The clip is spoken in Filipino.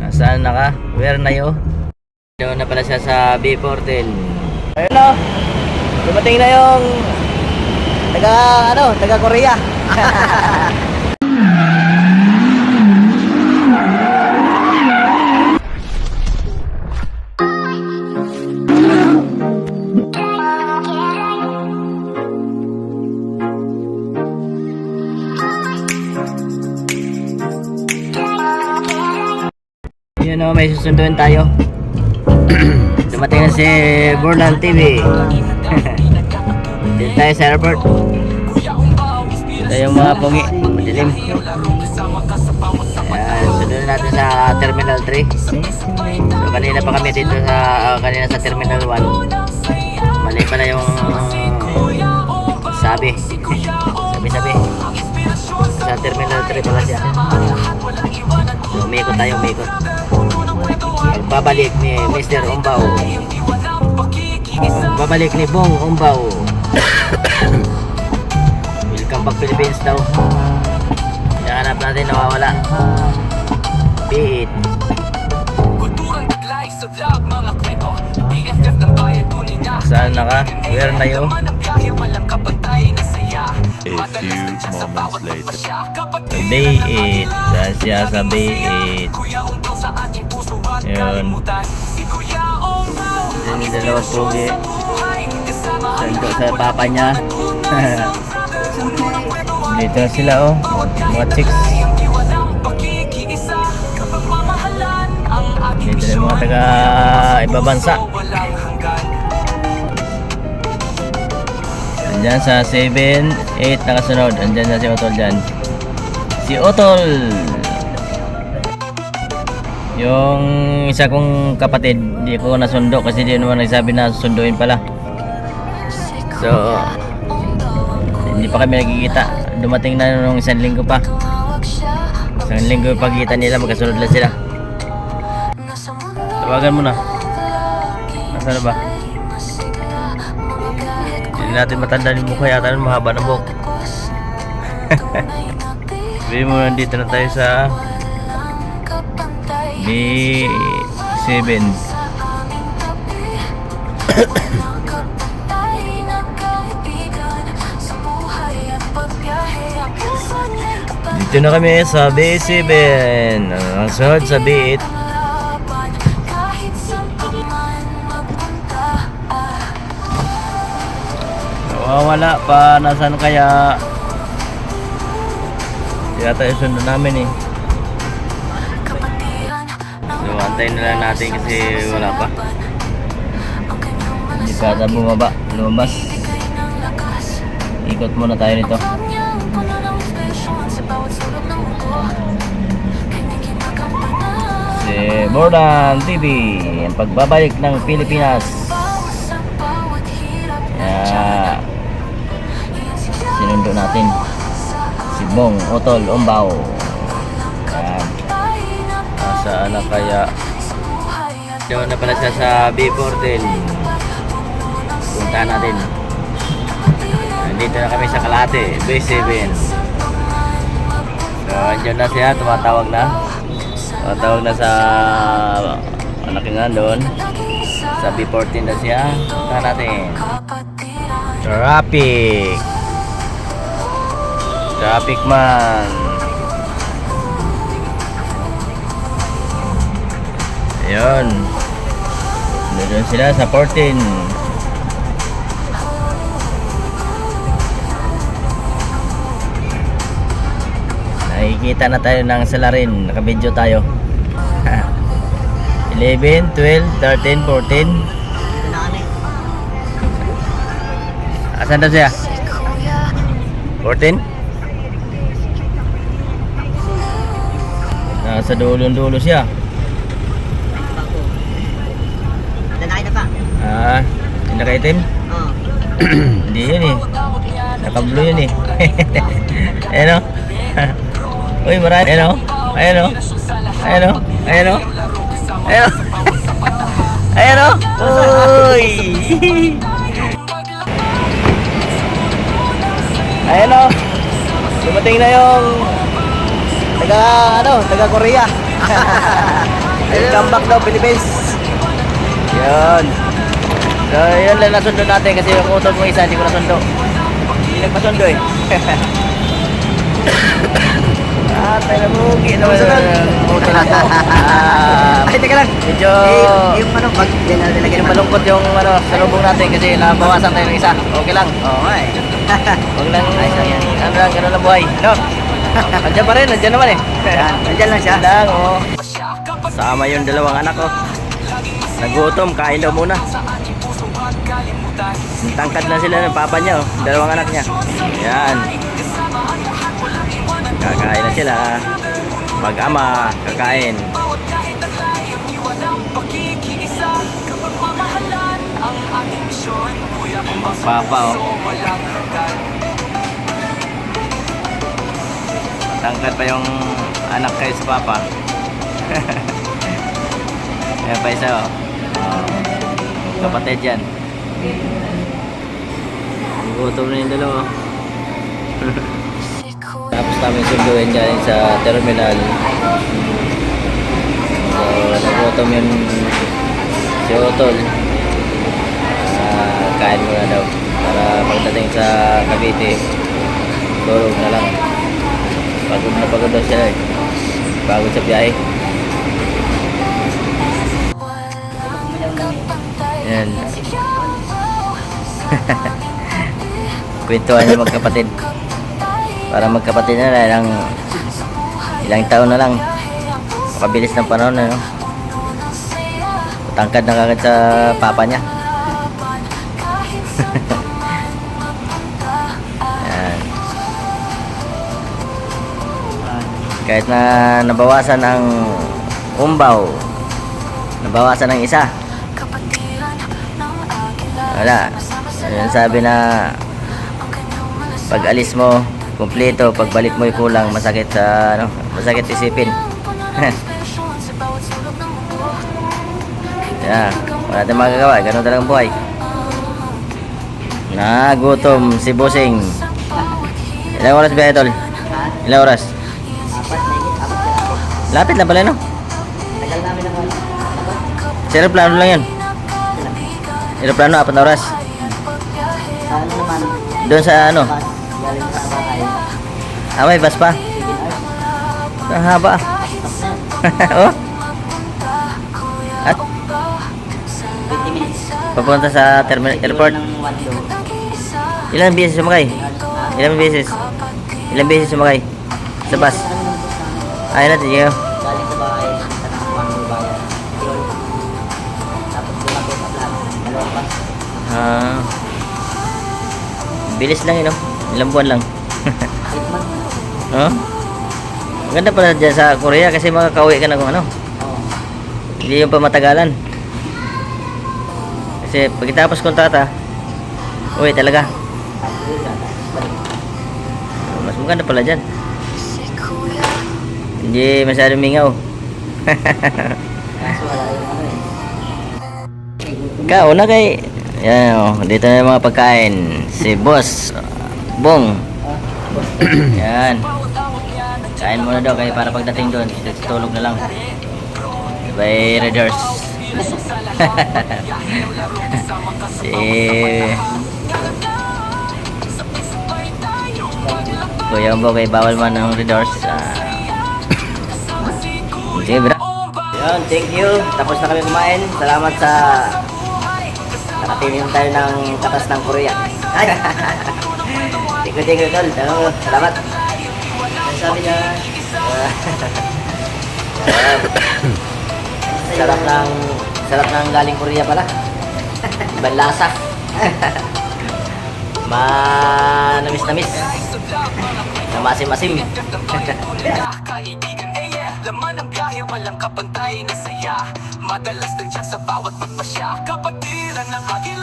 Nasaan na ka? Where na yo? Doon na pala siya sa B14. Ayun o. Dumating na yung taga Korea. Yun o, may susunduin tayo. Dumating na si Borlan TV. Dito tayo sa airport. Ito yung mga pungi. Madilim. Ayan, sunduin natin sa Terminal 3. So kanina pa kami dito sa kanina sa Terminal 1. Mali pala yung sabi. Sabi. Sa Terminal 3 pala siya. So umikot tayo, umikot. Pagbabalik ni Mr. Umbao. Pagbabalik ni Bong Umbao. Welcome back Philippines daw. Hanap natin, nawawala. Beat. Saan na ka? Where na yo? A few moments later. Sa Bay 8. Saan siya sa Bay 8? Yun. Yan yung dalawang pugi. Sando sa papa niya. Dito na sila oh. Mga chicks. Dito na yung mga taga ibabansa. Andyan sa 7, 8 nakasunod. Andyan na si Otol dyan. Si Otol! Yung isa kong kapatid, di ko nasundo kasi di naman nagsabi na susunduin pala. So, hindi pa kami nagkikita. Dumating na nung isang linggo pa. Isang linggo yung pagkita nila, magkasunod lang sila. Tawagan mo na. Nasaan na ba? Hindi natin matanda yung mukha yata, mahaba na buhok. Sabihin mo, nandito na tayo sa B7. Dito na kami sa B7. Ang sunod sa B8. Nawawala pa. Nasaan kaya? Yata yung sundo namin eh. So antayin na lang natin kasi wala pa. Hindi pa ata bumaba. Lumabas. Ikot muna tayo nito. Si Borlan TV, ang pagbabalik ng Pilipinas. Kaya sinundo natin si Bong Otol Umbao. Saan na kaya? Doon na pala siya sa B14. Punta natin. Nandito na kami sa Kalate, B7. So andyan na siya, tumatawag na. Tumatawag na sa malaking doon. Sa B14 na siya. Punta natin. Traffic man. Ayun. Doon sila sa 14. Nakikita na tayo ng salarin. Nakabidyo tayo. 11, 12, 13, 14. Asan daw siya? 14? Nasa dulo-dulo siya. Yung naka-itim? Oo. Hindi yun eh. Naka-blue yun eh. Ayan o. Uy, marami. Ayan o. Ayan o. Ayan o. Ayan o. Ayan o. Ayan o. Uy. Ayan o. Dumating na yung taga Korea. Welcome back daw, Philippines. Yun. So, yun lang nasundo natin kasi yung utol mo isa, hindi ko nasundo. Hindi nagpasundo eh. Tayo na bugi naman yung utol ako. Ay, teka lang. Medyo Yung ano, pag dinalagay yung malungkot yung salubong natin kasi nabawasan tayo ng isa. Okay lang. Oo nga eh. Huwag lang, ano lang, ganun lang buhay. No? Nandiyan pa rin, nandiyan naman eh. Nandiyan lang siya. Lang, oh. Sama yung dalawang anak ko. Nagutom, kain daw muna. Tangkad lang sila ng papa niya, oh. Dalawang anak niya. Yan. Kakain na sila. Mag-ama, kakain. Papa, oh. Tangkad pa yung anak kayo sa papa. Yan pa isa, oh. Kapatid yan. Gutom na yung dalawa. Tapos namin sunduin dyan sa terminal. So, nagutom yun si Otol. Kain muna daw. Para pagdating sa Cavite, tulog na lang. Pagod daw siya eh. Pagod sa biyahe. Yan. Kwentuhan niya magkapatid. Para magkapatid na lang. Ilang taon na lang. Makabilis ng panahon na, no? Tangkad na kagad sa papa niya. Yan. Kahit na nabawasan ang umbaw, nabawasan ng isa, wala. Yan sabi na pag alis mo kumpleto, pagbalik mo kulang, masakit sa ano, masakit isipin. Yeah, wala tayong magagawa, ganun talagang buhay. Nagutom si Bossing. Ilang oras ba, Idol? Ilang oras? Lapit na pala, no? Tagal namin naman. Sa aeroplano lang yun. Aeroplano, 4 na oras. Sa ano naman? Doon sa ano? Galing sa bahay. May bus pa. Ang haba. Oh? At 20 minutes. papunta sa terminal airport. Ng Wando. Ilang beses sumakay? Ilang beses? Ilang beses sumakay? Sa bus? Ayun natin yun. Galing sa bahay. Sa Wando bayan. Yun. Tapos lumago sa plan. Dalawang bus. Bilis lang yun, no? Ilang buwan lang. 8 months. Oh? Maganda pala dyan sa Korea kasi makakauwi ka na kung ano. Oo. Hindi yung pamatagalan. Kasi pagkatapos kontrata, uwi talaga. Mas maganda pala dyan. Hindi masyadong mingaw. Kaso wala yung ano eh. Kauna kay... Yan, oh, dito na yung mga pagkain. Si Boss Bong. Yan. Kain muna daw kaya para pagdating doon, tulog na lang. By Raiders. Si Kuya Umbo kay bawal man ng Raiders. Sige, bra. Yan, thank you. Tapos na kami kumain. Salamat sa nakatinim tayo ng katas ng Korea. Ay! Thank you, tol. Salamat. Ang sabi niya, Sarap ng galing Korea pala. Ibang lasa. Namis-namis. Masim-masim. Laman ng biyahe, walang kapantay na saya. Madalas nandiyan sa bawat pagpasya. Kapatiran ng aking